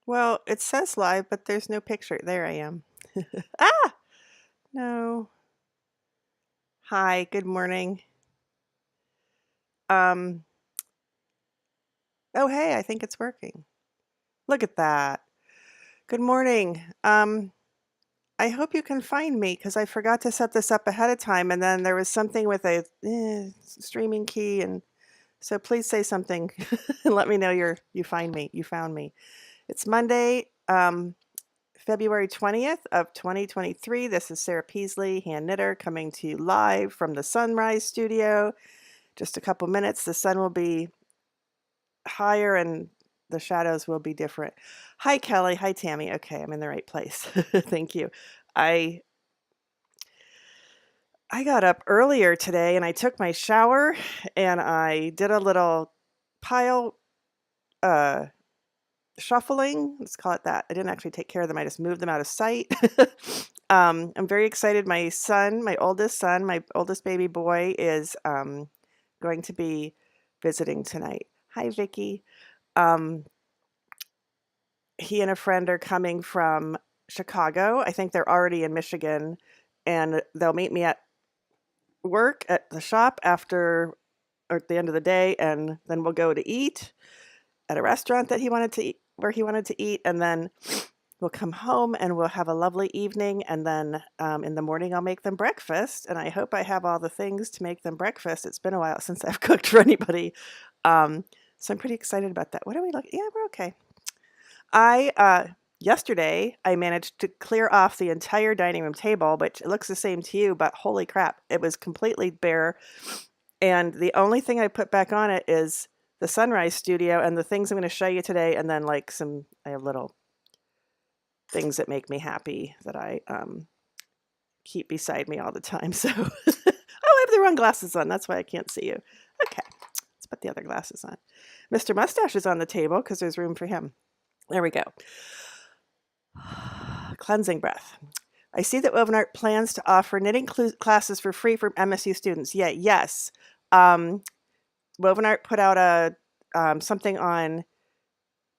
Well, it says live, but there's no picture. There I am. Ah! No. Hi, good morning. Um, oh, hey, I think it's working. Look at that. Good morning. I hope you can find me because I forgot to set this up ahead of time, and then there was something with a streaming key, and so please say something and let me know you find me. You found me. It's Monday, February 20th of 2023. This is Sarah Peasley, hand knitter, coming to you live from the Sunrise Studio. Just a couple minutes, the sun will be higher and the shadows will be different. Hi, Kelly. Hi, Tammy. Okay, I'm in the right place. Thank you. I I got up earlier today and I took my shower and I did a little pile uh shuffling. Let's call it that. I didn't actually take care of them. I just moved them out of sight. I'm very excited. My son, my oldest baby boy, is going to be visiting tonight. Hi, Vicky. Um, he and a friend are coming from Chicago. I think they're already in Michigan, and they'll meet me at work at the shop after or at the end of the day, and then we'll go to eat at a restaurant that he wanted to eat, where he wanted to eat, and then we'll come home and we'll have a lovely evening. And then in the morning, I'll make them breakfast. And I hope I have all the things to make them breakfast. It's been a while since I've cooked for anybody. So I'm pretty excited about that. What are we looking? Yeah, we're okay. Yesterday I managed to clear off the entire dining room table, which it looks the same to you, but holy crap, it was completely bare. And the only thing I put back on it is the Sunrise Studio and the things I'm going to show you today, and then like I have little things that make me happy that I keep beside me all the time. So, oh, I have the wrong glasses on. That's why I can't see you. Okay, let's put the other glasses on. Mr. Mustache is on the table because there's room for him. There we go. Cleansing breath. I see that Woven Art plans to offer knitting classes for free for MSU students. Yeah, yes. Woven Art put out a something on.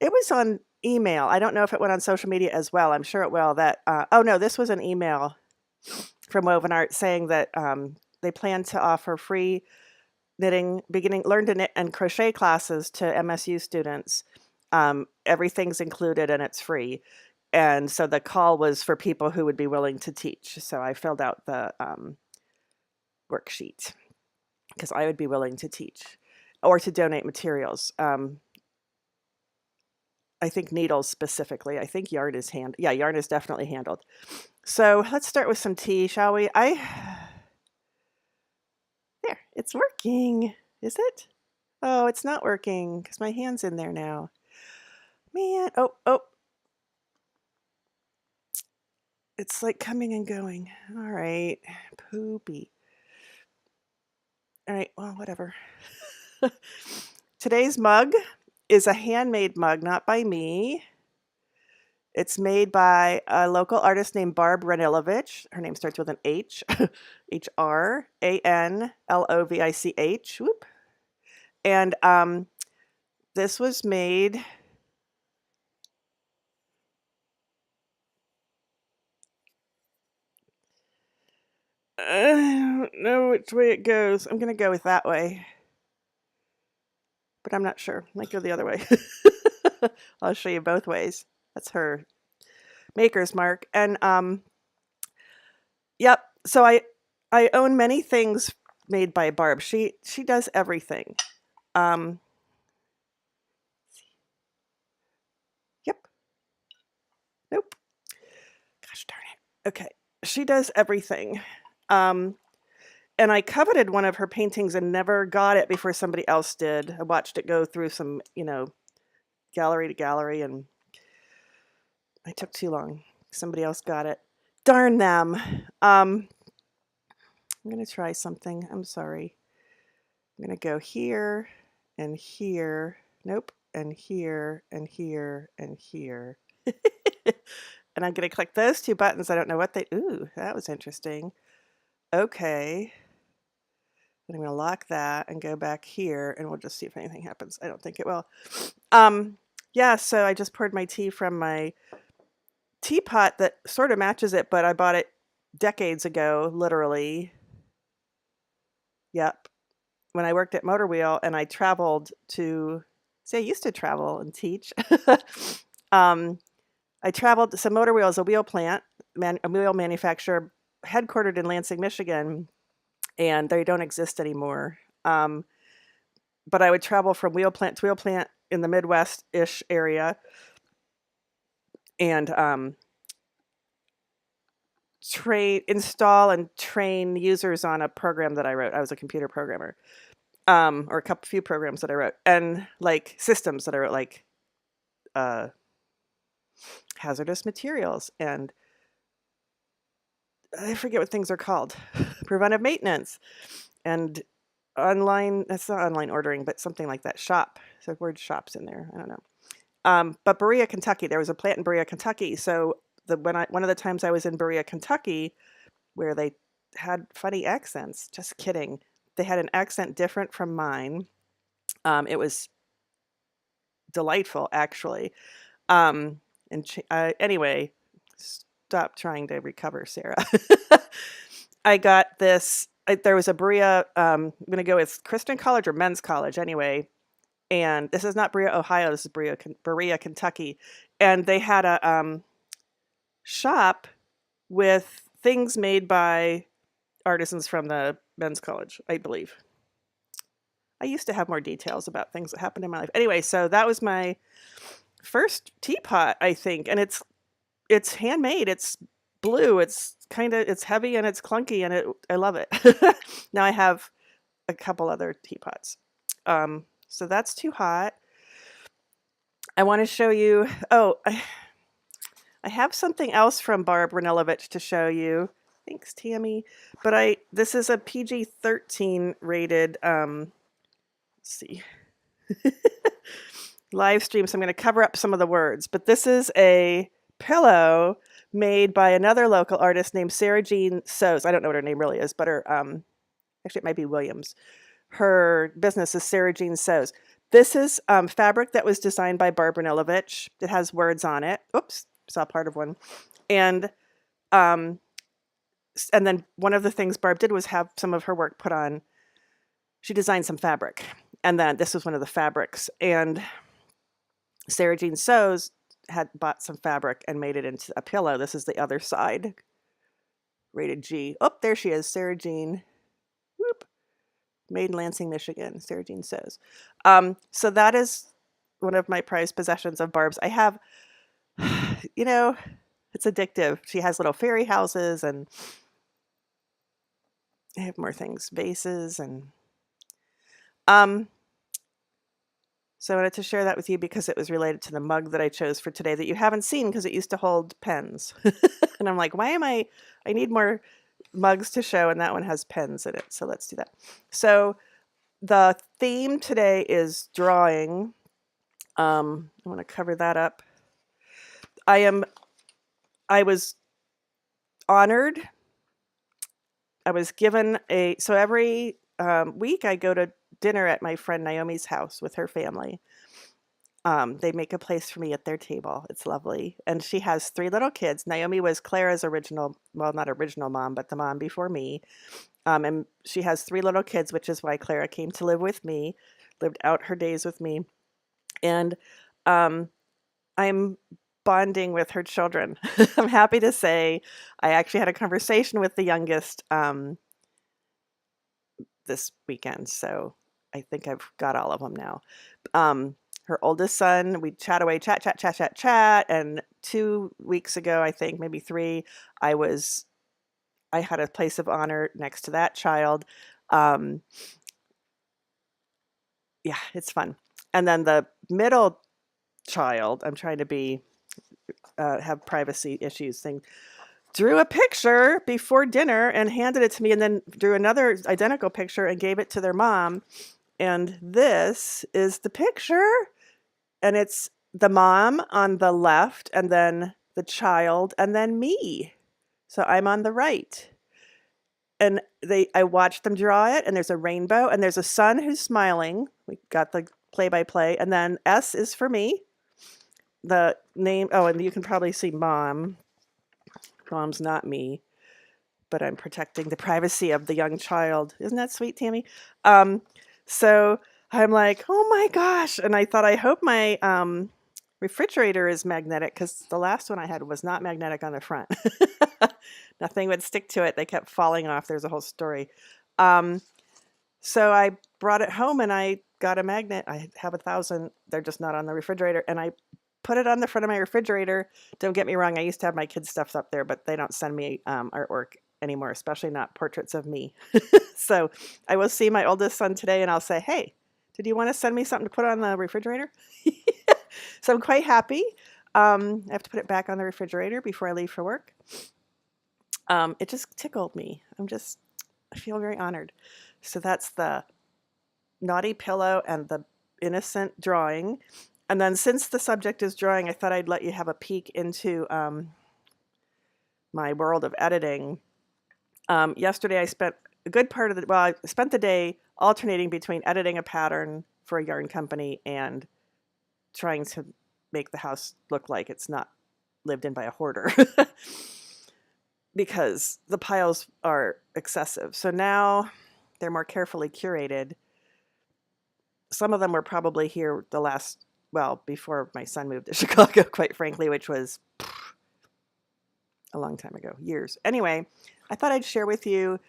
It was on email. I don't know if it went on social media as well. I'm sure it will. That oh no, this was an email from Woven Art saying that they plan to offer free knitting, learn to knit and crochet classes to MSU students. Everything's included and it's free. And so the call was for people who would be willing to teach. So I filled out the worksheet because I would be willing to teach or to donate materials. I think needles specifically. I think yarn is yarn is definitely handled. So let's start with some tea, shall we? There, it's working. Is it? Oh, it's not working because my hand's in there now. Man, oh, it's like coming and going. All right, poopy. All right, well, whatever. Today's mug is a handmade mug, not by me. It's made by a local artist named Barb Ranilovich. Her name starts with an H, Hranlovich. Whoop. And this was made. I don't know which way it goes. I'm going to go with that way, but I'm not sure. Might go the other way. I'll show you both ways. That's her maker's mark. And yep. So I own many things made by Barb. She does everything. Um, yep. Nope. Gosh darn it. Okay. She does everything. Um, and I coveted one of her paintings and never got it before somebody else did. I watched it go through some, gallery to gallery, and I took too long. Somebody else got it. Darn them. I'm going to try something. I'm sorry. I'm going to go here and here. Nope. And here and here and here. And I'm going to click those two buttons. I don't know what ooh, that was interesting. Okay. And I'm going to lock that and go back here and we'll just see if anything happens. I don't think it will. Yeah, so I just poured my tea from my teapot that sort of matches it, but I bought it decades ago, literally. Yep. When I worked at Motor Wheel and I traveled to, see, I used to travel and teach. um, I traveled, so Motor Wheel is a wheel plant, a wheel manufacturer headquartered in Lansing, Michigan, and they don't exist anymore. But I would travel from wheel plant to wheel plant in the Midwest-ish area and install and train users on a program that I wrote. I was a computer programmer, or a few programs that I wrote, and like systems that I wrote, like uh, hazardous materials, and I forget what things are called, preventive maintenance, and online. That's not online ordering, but something like that. Shop. So word shops in there. I don't know. But Berea, Kentucky. There was a plant in Berea, Kentucky. So one of the times I was in Berea, Kentucky, where they had funny accents. Just kidding. They had an accent different from mine. It was delightful, actually. Anyway, stop trying to recover, Sarah. I got this. There was a Berea. I'm going to go with Christian College or Men's College, anyway. And this is not Berea, Ohio. This is Berea, Kentucky. And they had a shop with things made by artisans from the Men's College, I believe. I used to have more details about things that happened in my life. Anyway, so that was my first teapot, I think, and it's handmade. It's blue. It's heavy and it's clunky, and I love it. Now I have a couple other teapots. So that's too hot. I want to show you. Oh, I have something else from Barb Ranilovich to show you. Thanks, Tammy. But this is a PG-13 rated. Let's see. Live stream, so I'm going to cover up some of the words. But this is a pillow made by another local artist named Sarah Jean Sews. I don't know what her name really is, but her actually it might be Williams. Her business is Sarah Jean Sews. This is fabric that was designed by Barb Ranilovich. It has words on it. Oops, saw part of one. And then one of the things Barb did was have some of her work put on. She designed some fabric, and then this was one of the fabrics. And Sarah Jean Sews had bought some fabric and made it into a pillow. This is the other side, rated G. Oh, there she is, Sarah Jean. Whoop. Made in Lansing, Michigan, Sarah Jean Sews. So that is one of my prized possessions of Barb's. I have, it's addictive. She has little fairy houses, and I have more things, vases, and so I wanted to share that with you because it was related to the mug that I chose for today that you haven't seen because it used to hold pens. And I'm like, I need more mugs to show, and that one has pens in it. So let's do that. So the theme today is drawing. I want to cover that up. I was honored. I was given so every week I go to dinner at my friend Naomi's house with her family. They make a place for me at their table. It's lovely. And she has 3 little kids. Naomi was Clara's not original mom, but the mom before me. And she has 3 little kids, which is why Clara came to live with me, lived out her days with me. And I'm bonding with her children. I'm happy to say I actually had a conversation with the youngest this weekend. So I think I've got all of them now. Her oldest son, we chat away, chat. And 2 weeks ago, I think, maybe 3, I had a place of honor next to that child. Yeah, it's fun. And then the middle child, I'm trying to have privacy issues thing, drew a picture before dinner and handed it to me, and then drew another identical picture and gave it to their mom. And this is the picture, and it's the mom on the left, and then the child, and then me. So I'm on the right. And I watched them draw it, and there's a rainbow, and there's a sun who's smiling. We got the play-by-play, and then S is for me. the name, oh, and you can probably see mom. Mom's not me, but I'm protecting the privacy of the young child. Isn't that sweet, Tammy? Um, so I'm like, oh my gosh. And I thought, I hope my refrigerator is magnetic because the last one I had was not magnetic on the front. Nothing would stick to it. They kept falling off. There's a whole story. Um, so I brought it home and I got a magnet. I have 1,000. They're just not on the refrigerator. And I put it on the front of my refrigerator. Don't get me wrong. I used to have my kids' stuff up there, but they don't send me artwork anymore, especially not portraits of me. So I will see my oldest son today and I'll say, hey, did you want to send me something to put on the refrigerator? So I'm quite happy. I have to put it back on the refrigerator before I leave for work. It just tickled me. I feel very honored. So that's the naughty pillow and the innocent drawing. And then since the subject is drawing, I thought I'd let you have a peek into my world of editing. Yesterday I spent a good part of I spent the day alternating between editing a pattern for a yarn company and trying to make the house look like it's not lived in by a hoarder because the piles are excessive. So now they're more carefully curated. Some of them were probably here before my son moved to Chicago, quite frankly, which was a long time ago, years. Anyway, I thought I'd share with you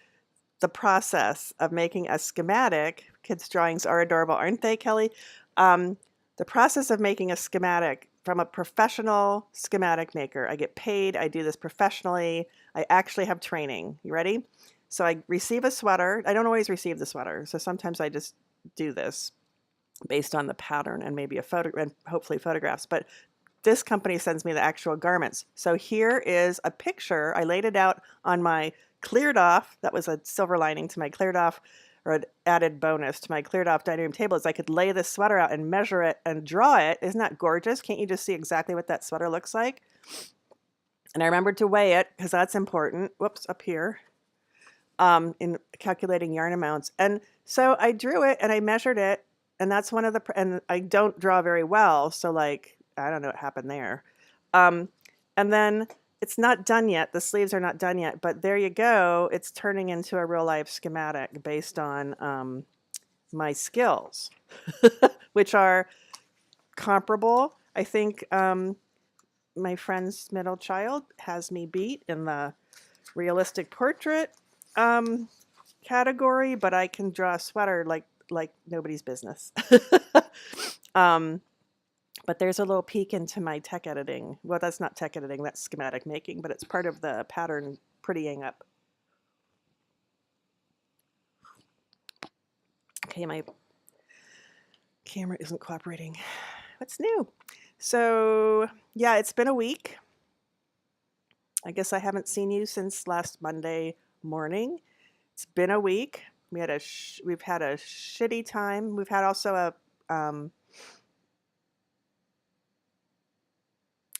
the process of making a schematic. Kids' drawings are adorable, aren't they, Kelly? The process of making a schematic from a professional schematic maker. I get paid. I do this professionally. I actually have training. You ready? So I receive a sweater. I don't always receive the sweater. So sometimes I just do this based on the pattern and maybe a photo and hopefully photographs. But this company sends me the actual garments. So here is a picture. I laid it out on my cleared off. That was a silver lining to my cleared off, or an added bonus to my cleared off dining room table, is I could lay this sweater out and measure it and draw it. Isn't that gorgeous? Can't you just see exactly what that sweater looks like? And I remembered to weigh it because that's important. Whoops, up here. In calculating yarn amounts. And so I drew it and I measured it. And that's one of the, and I don't draw very well. So like, I don't know what happened there. And then it's not done yet. The sleeves are not done yet, but there you go. It's turning into a real life schematic based on my skills, which are comparable. I think my friend's middle child has me beat in the realistic portrait category, but I can draw a sweater like nobody's business. But there's a little peek into my tech editing. Well, that's not tech editing, that's schematic making, but it's part of the pattern prettying up. Okay, my camera isn't cooperating. What's new? So, yeah, it's been a week. I guess I haven't seen you since last Monday morning. It's been a week. We've had a shitty time. We've had also a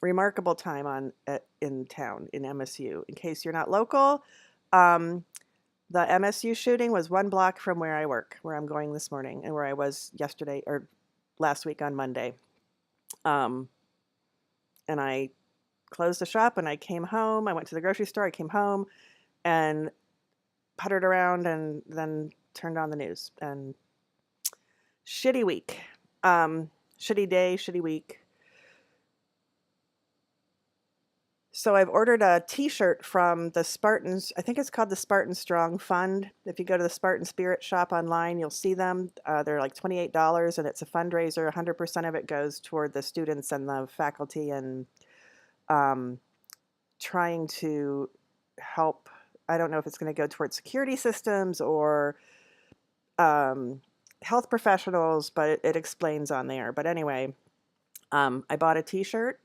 remarkable time in town in MSU. In case you're not local, the MSU shooting was 1 block from where I work, where I'm going this morning, and where I was yesterday or last week on Monday. And I closed the shop and I came home. I went to the grocery store. I came home and puttered around and then turned on the news. And shitty week, shitty day, shitty week. So I've ordered a t-shirt from the Spartans. I think it's called the Spartan Strong Fund. If you go to the Spartan Spirit shop online, you'll see them. They're like $28 and it's a fundraiser. 100% of it goes toward the students and the faculty and trying to help. I don't know if it's going to go towards security systems or health professionals, but it explains on there. But anyway, I bought a t-shirt.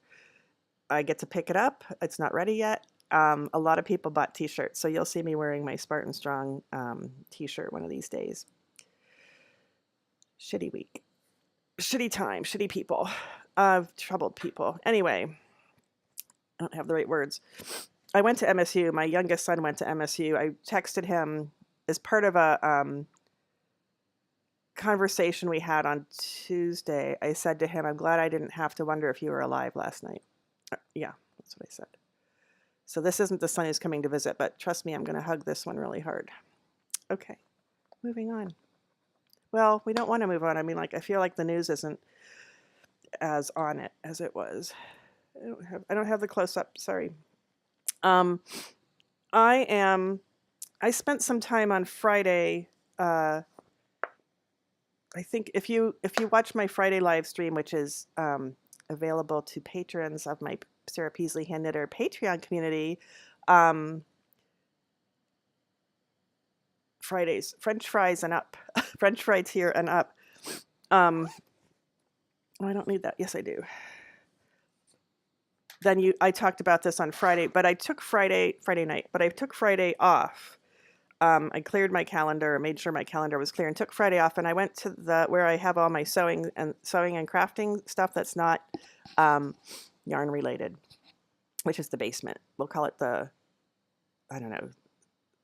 I get to pick it up. It's not ready yet. A lot of people bought t-shirts, so you'll see me wearing my Spartan Strong t-shirt one of these days. Shitty week. Shitty time. Shitty people. Troubled people. Anyway, I don't have the right words. I went to MSU. My youngest son went to MSU. I texted him as part of a conversation we had on Tuesday, I said to him, I'm glad I didn't have to wonder if you were alive last night. Yeah, that's what I said. So this isn't the son who's coming to visit, but trust me, I'm going to hug this one really hard. Okay, moving on. Well, we don't want to move on. I mean, like, I feel like the news isn't as on it as it was. I don't have the close up. Sorry. I spent some time on Friday. I think if you watch my Friday live stream, which is available to patrons of my Sarah Peasley Hand Knitter Patreon community, Fridays, French fries and up, French fries here and up. Oh, I don't need that. Yes, I do. Then I talked about this on Friday, but I took Friday night, but I took Friday off. I cleared my calendar, made sure my calendar was clear, and took Friday off. And I went to where I have all my sewing and crafting stuff that's not yarn related, which is the basement. We'll call it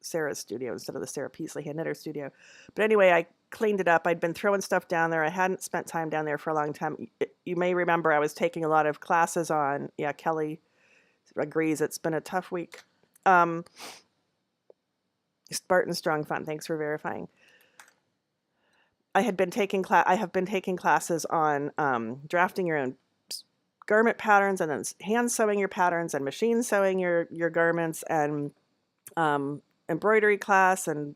Sarah's studio instead of the Sarah Peasley Hand Knitter studio. But anyway, I cleaned it up. I'd been throwing stuff down there. I hadn't spent time down there for a long time. You may remember I was taking a lot of classes on. Yeah, Kelly agrees. It's been a tough week. Spartan Strong Fun. Thanks for verifying. I have been taking classes on drafting your own garment patterns, and then hand sewing your patterns, and machine sewing your garments, and embroidery class, and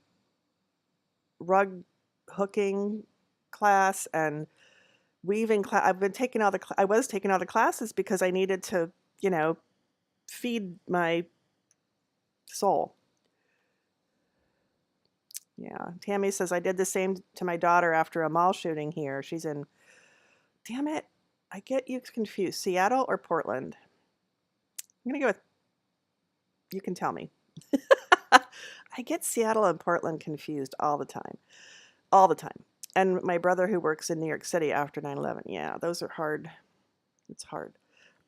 rug hooking class, and weaving class. I was taking all the classes because I needed to, feed my soul. Yeah, Tammy says, I did the same to my daughter after a mall shooting here. She's in, damn it, I get you confused. Seattle or Portland? I'm going to go with, you can tell me. I get Seattle and Portland confused all the time. All the time. And my brother who works in New York City after 9/11. Yeah, those are hard. It's hard.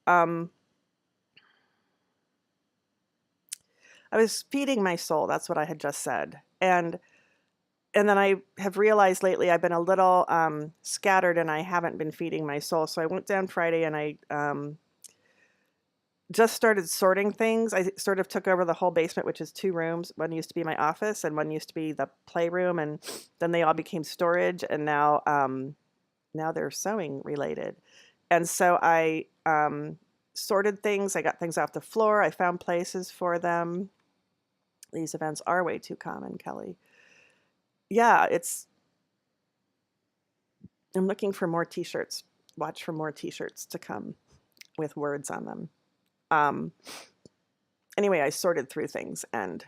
I was feeding my soul. That's what I had just said. And then I have realized lately I've been a little scattered, and I haven't been feeding my soul. So I went down Friday and I just started sorting things. I sort of took over the whole basement, which is 2 rooms. One used to be my office, and one used to be the playroom, and then they all became storage, and now they're sewing related. And so I sorted things. I got things off the floor. I found places for them. These events are way too common, Kelly. Yeah, I'm looking for more t-shirts. Watch for more t-shirts to come with words on them. Anyway, I sorted through things and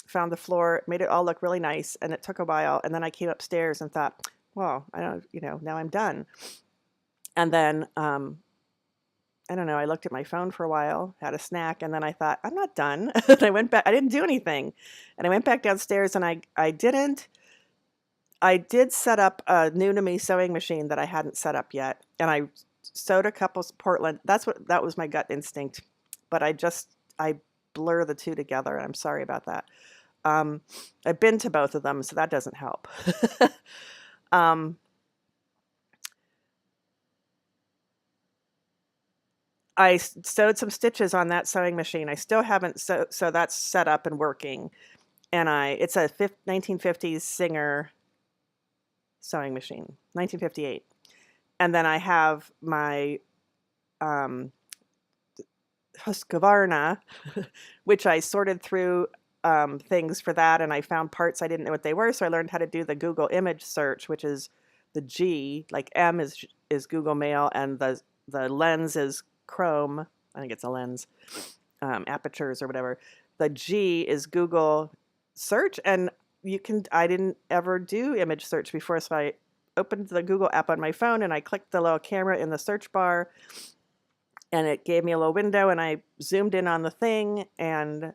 found the floor, made it all look really nice, and it took a while. And then I came upstairs and thought, well, I don't, now I'm done. And then, I don't know, I looked at my phone for a while, had a snack, and then I thought, I'm not done. And I went back, I didn't do anything. And I went back downstairs, and I did set up a new to me sewing machine that I hadn't set up yet. And I sewed a couple Portland. That was my gut instinct. But I blur the two together, and I'm sorry about that. I've been to both of them, so that doesn't help. I sewed some stitches on that sewing machine. I still haven't, so that's set up and working. And it's a 1950s Singer sewing machine, 1958. And then I have my Husqvarna, which I sorted through things for that, and I found parts I didn't know what they were, so I learned how to do the Google image search, which is the G, like M is Google Mail, and the lens is Chrome. I think it's a lens, apertures or whatever. The G is Google search, and I didn't ever do image search before, so I opened the Google app on my phone, and I clicked the little camera in the search bar, and it gave me a little window, and I zoomed in on the thing, and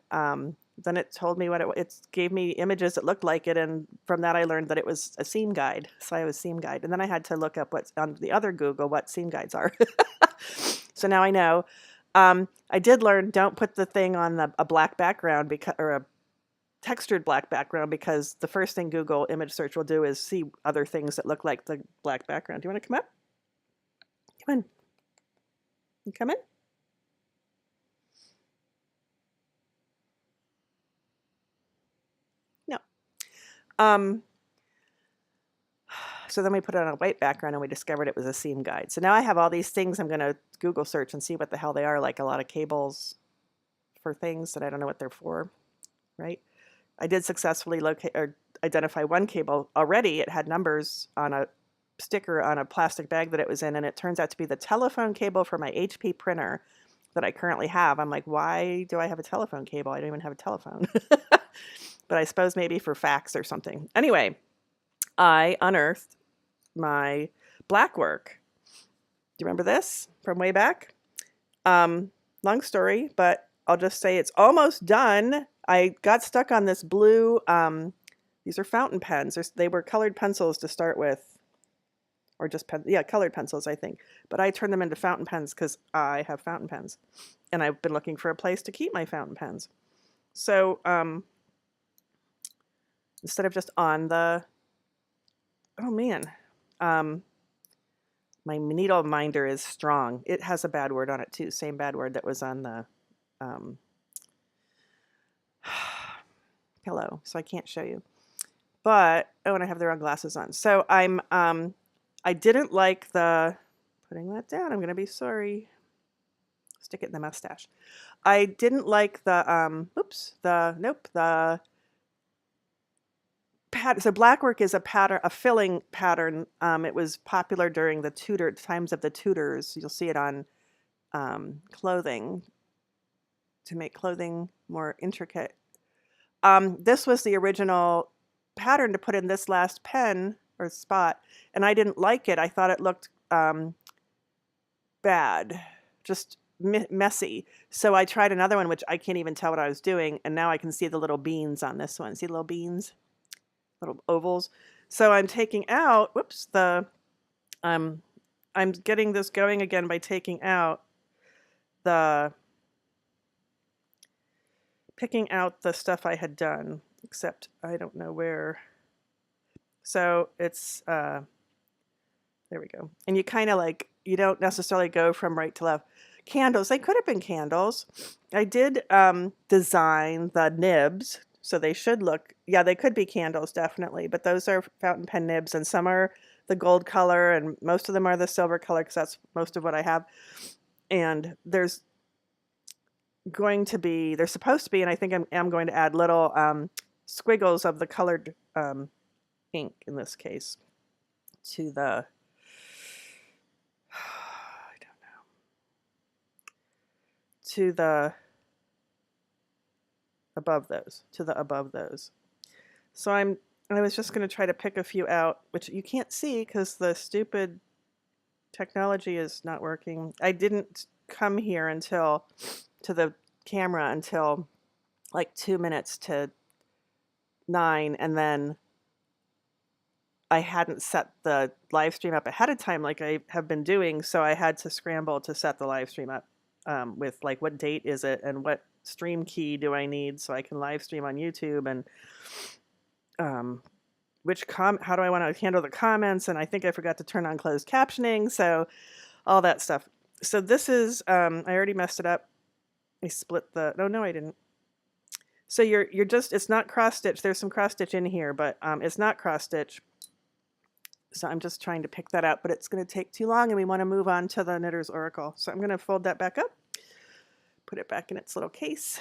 then it told me what it gave me images that looked like it, and from that I learned that it was a seam guide. So I was seam guide, and then I had to look up what's on the other Google what seam guides are. So now I know. I did learn don't put the thing on a black background or textured black background because the first thing Google image search will do is see other things that look like the black background. Do you want to come up? Come in. You come in? No. So then we put it on a white background and we discovered it was a seam guide. So now I have all these things I'm going to Google search and see what the hell they are, like a lot of cables for things that I don't know what they're for, right? I did successfully locate or identify one cable already. It had numbers on a sticker on a plastic bag that it was in, and it turns out to be the telephone cable for my HP printer that I currently have. I'm like, why do I have a telephone cable? I don't even have a telephone. But I suppose maybe for fax or something. Anyway, I unearthed my black work. Do you remember this from way back? Long story, but I'll just say it's almost done. I got stuck on this blue, these are fountain pens. They were colored pencils to start with, or just colored pencils, I think. But I turned them into fountain pens because I have fountain pens. And I've been looking for a place to keep my fountain pens. So instead of just on the, oh man, my needle minder is strong. It has a bad word on it too. Same bad word that was on the pillow. So I can't show you. But, oh, and I have the wrong glasses on. So I didn't like the, putting that down, I'm going to be sorry. Stick it in the mustache. I didn't like the, so blackwork is a pattern, a filling pattern. It was popular during the times of the Tudors. You'll see it on clothing to make clothing more intricate. This was the original pattern to put in this last pen or spot, and I didn't like it. I thought it looked bad, just messy. So I tried another one, which I can't even tell what I was doing, and now I can see the little beans on this one. See the little beans? Little ovals. So I'm taking out, whoops, I'm getting this going again by taking out picking out the stuff I had done, except I don't know where. So it's, there we go. And you kind of like, you don't necessarily go from right to left. Candles, they could have been candles. I did design the nibs. So they should look, yeah, they could be candles, definitely. But those are fountain pen nibs, and some are the gold color, and most of them are the silver color, because that's most of what I have. And there's supposed to be, and I think I'm going to add little squiggles of the colored ink, in this case, to the, I don't know, to the above those. So I was just going to try to pick a few out, which you can't see because the stupid technology is not working. I didn't come here to the camera until like 2 minutes to 9, and then I hadn't set the live stream up ahead of time like I have been doing, so I had to scramble to set the live stream up with like what date is it and what stream key do I need so I can live stream on YouTube, and how do I want to handle the comments, and I think I forgot to turn on closed captioning, so all that stuff. So this is I already messed it up. I split the, no I didn't. So you're just, it's not cross stitch. There's some cross stitch in here, but it's not cross stitch. So I'm just trying to pick that out, but it's going to take too long and we want to move on to the Knitter's Oracle. So I'm going to fold that back up, put it back in its little case.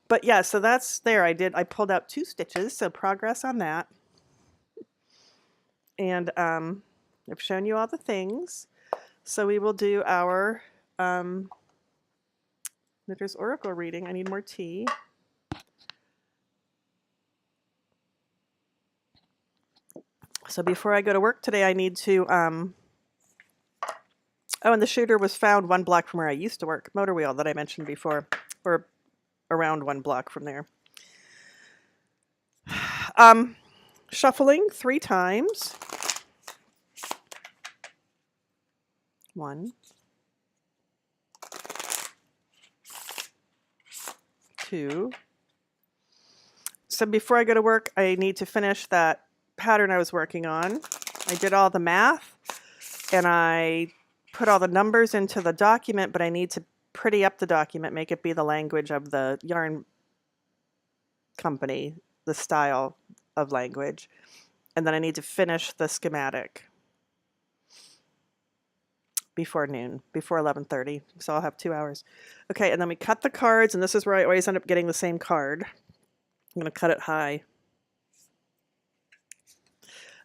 But yeah, so that's there. I pulled out 2 stitches, so progress on that. And I've shown you all the things. So we will do our Knitter's Oracle reading. I need more tea. So before I go to work today, I need to, oh, and the shooter was found 1 block from where I used to work, Motor Wheel, that I mentioned before, or around 1 block from there. Shuffling 3 times. 1, 2. So before I go to work, I need to finish that pattern I was working on. I did all the math and I put all the numbers into the document, but I need to pretty up the document, make it be the language of the yarn company, the style of language. And then I need to finish the schematic before noon, before 11:30. So I'll have 2 hours. Okay, and then we cut the cards, and this is where I always end up getting the same card. I'm going to cut it high.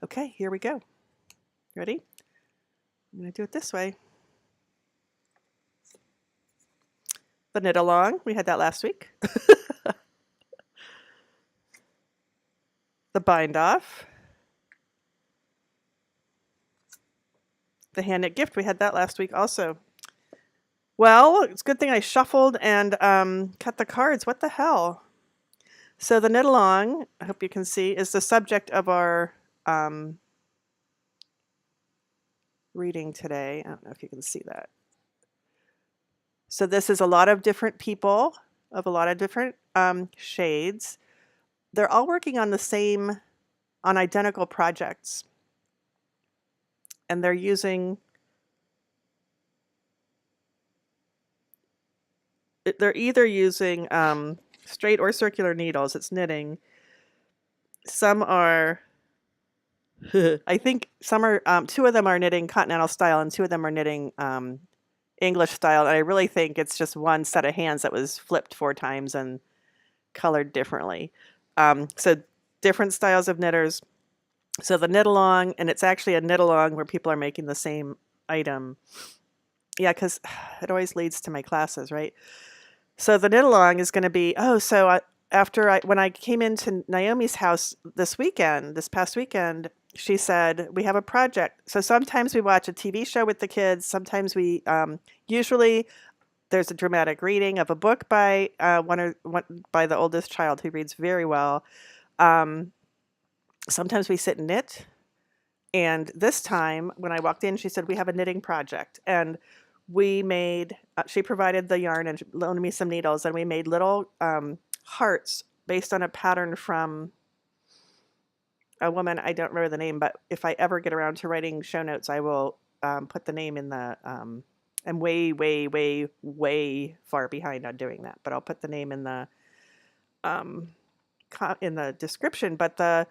Okay, here we go. Ready? I'm going to do it this way. The knit along, we had that last week. The bind off. The hand knit gift, we had that last week also. Well, it's a good thing I shuffled and cut the cards. What the hell? So the knit along, I hope you can see, is the subject of our reading today. I don't know if you can see that. So this is a lot of different people of a lot of different shades. They're all working on on identical projects. And they're either using straight or circular needles. It's knitting. Some are, I think some are, 2 of them are knitting continental style and 2 of them are knitting English style. And I really think it's just one set of hands that was flipped 4 times and colored differently. So different styles of knitters. So the knit along, and it's actually a knit along where people are making the same item. Yeah, because it always leads to my classes, right? So the knit along is going to be, when I came into Naomi's house this past weekend, she said, we have a project. So sometimes we watch a TV show with the kids. Sometimes we, usually there's a dramatic reading of a book by by the oldest child who reads very well. Sometimes we sit and knit. And this time when I walked in, she said, we have a knitting project. And we made, she provided the yarn and loaned me some needles, and we made little hearts based on a pattern from a woman, I don't remember the name, but if I ever get around to writing show notes, I will put the name in the, I'm way, way, way, way far behind on doing that, but I'll put the name in the description. But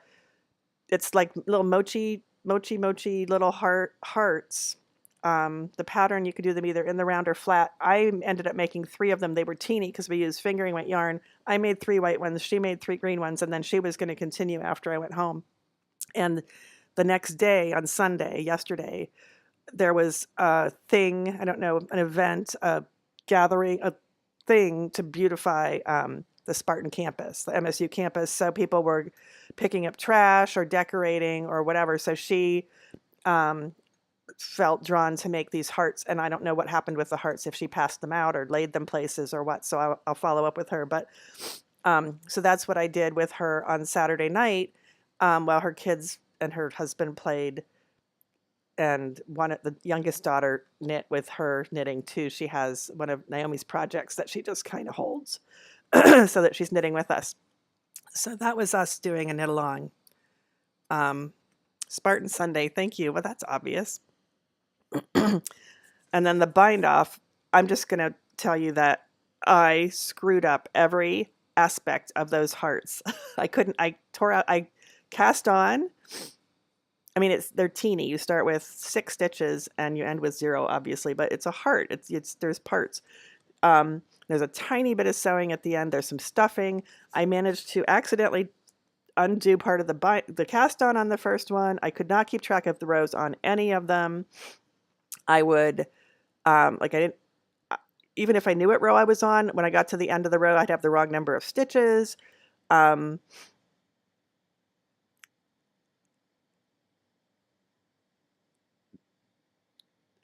it's like little mochi little hearts. The pattern, you could do them either in the round or flat. I ended up making 3 of them. They were teeny because we used fingering weight yarn. I made 3 white ones. She made 3 green ones, and then she was going to continue after I went home. And the next day, on Sunday, yesterday, there was a thing, I don't know, an event, a gathering, a thing to beautify the Spartan campus, the MSU campus. So people were picking up trash or decorating or whatever. So she felt drawn to make these hearts, and I don't know what happened with the hearts, if she passed them out or laid them places or what. So I'll follow up with her. But so that's what I did with her on Saturday night while her kids and her husband played. And the youngest daughter knit with her knitting too. She has one of Naomi's projects that she just kind of holds so that she's knitting with us. So that was us doing a knit along. Spartan Sunday, thank you. Well, that's obvious. And then the bind off, I'm just going to tell you that I screwed up every aspect of those hearts. I tore out, I cast on. I mean, they're teeny. You start with 6 stitches and you end with 0, obviously, but it's a heart. There's parts. There's a tiny bit of sewing at the end. There's some stuffing. I managed to accidentally undo part of the cast on the first one. I could not keep track of the rows on any of them. I would, even if I knew what row I was on, when I got to the end of the row, I'd have the wrong number of stitches. All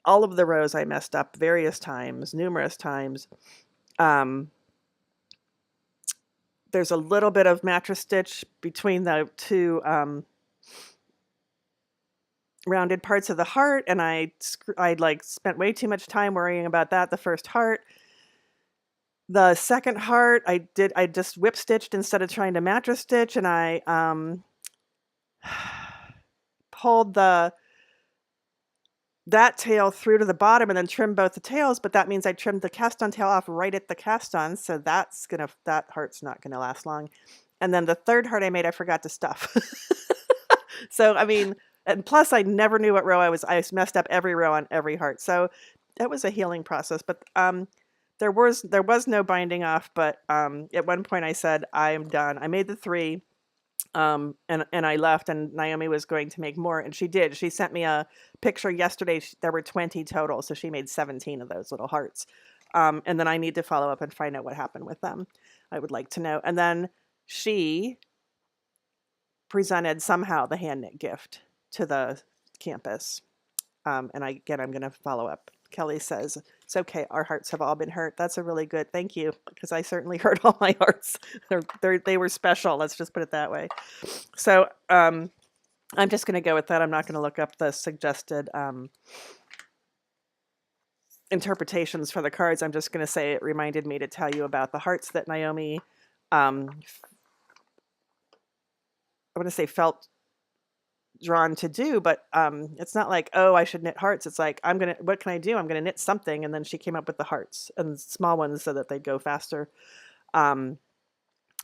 of the rows I messed up numerous times. There's a little bit of mattress stitch between the 2 rounded parts of the heart, and I'd spent way too much time worrying about that, the first heart. The second heart, I just whip stitched instead of trying to mattress stitch, and I pulled that tail through to the bottom and then trimmed both the tails, but that means I trimmed the cast on tail off right at the cast on, so that heart's not gonna last long. And then the third heart I made, I forgot to stuff. So, I mean, and plus I never knew what row I messed up every row on every heart. So that was a healing process, but there was no binding off, but at one point I said, I am done. I made the 3, and I left, and Naomi was going to make more, and she did. She sent me a picture yesterday. There were 20 total, so she made 17 of those little hearts. And then I need to follow up and find out what happened with them. I would like to know. And then she presented somehow the hand knit gift to the campus. And I'm going to follow up. Kelly says, it's okay. Our hearts have all been hurt. That's a really good, thank you, because I certainly hurt all my hearts. They were special. Let's just put it that way. So I'm just going to go with that. I'm not going to look up the suggested interpretations for the cards. I'm just going to say it reminded me to tell you about the hearts that Naomi, I want to say felt drawn to do, but it's not like, oh, I should knit hearts. It's like, what can I do? I'm gonna knit something. And then she came up with the hearts and small ones so that they'd go faster. But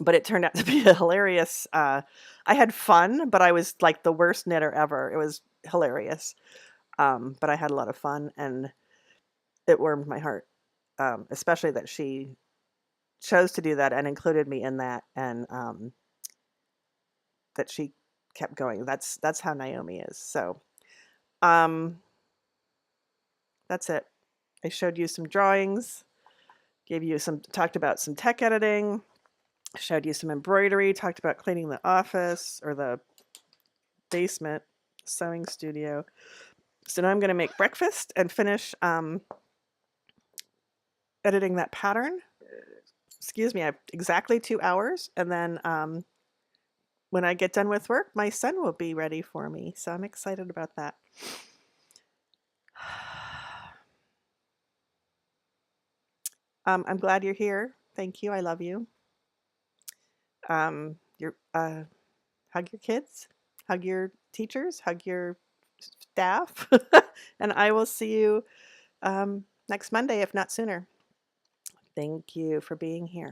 it turned out to be a hilarious, I had fun, but I was like the worst knitter ever. It was hilarious. But I had a lot of fun, and it warmed my heart, especially that she chose to do that and included me in that, and that she kept going. That's how Naomi is. So that's it. I showed you some drawings, talked about some tech editing, showed you some embroidery, talked about cleaning the office or the basement sewing studio. So now I'm going to make breakfast and finish editing that pattern. Excuse me, I have exactly 2 hours, and then when I get done with work, my son will be ready for me. So I'm excited about that. I'm glad you're here. Thank you. I love you. Hug your kids, hug your teachers, hug your staff, and I will see you next Monday, if not sooner. Thank you for being here.